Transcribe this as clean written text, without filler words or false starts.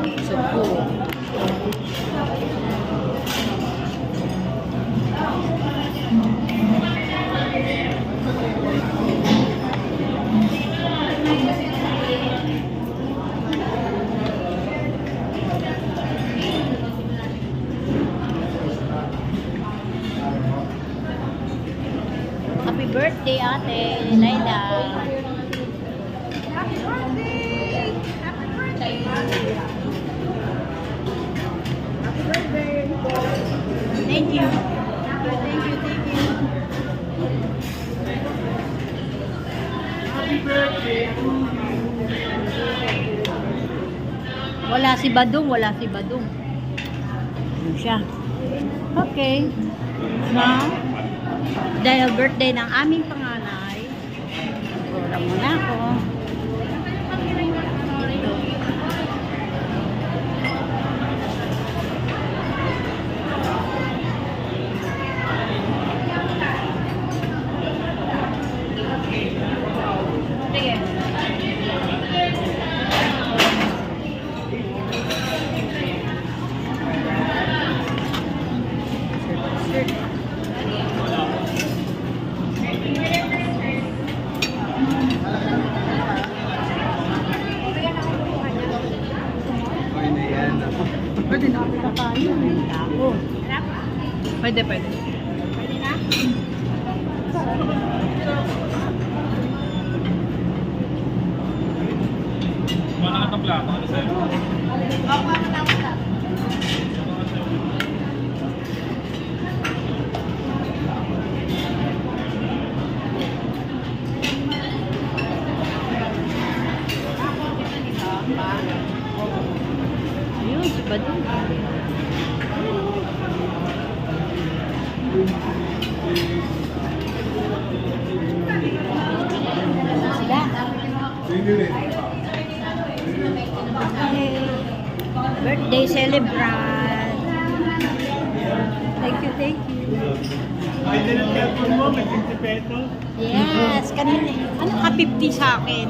Supo. Happy birthday, Ate Laila. Happy birthday! Happy birthday! Happy birthday! Thank you. Thank you. Happy birthday to you. Wala si Badong, wala si Badong. Yun siya. Okay. Now, dahil birthday ng aming panganay, program muna ako. Okay na yan. Pwede na ako kakain. Ako. Pwede. Pwede na? Wala ka ng plato. Ano sa'yo? Ayun, si Badong. Sila. Birthday celebrant. Thank you. Ay, din ang cellphone mo. May 50 pesos. Yes, kanina. Ano ka 50 sa akin?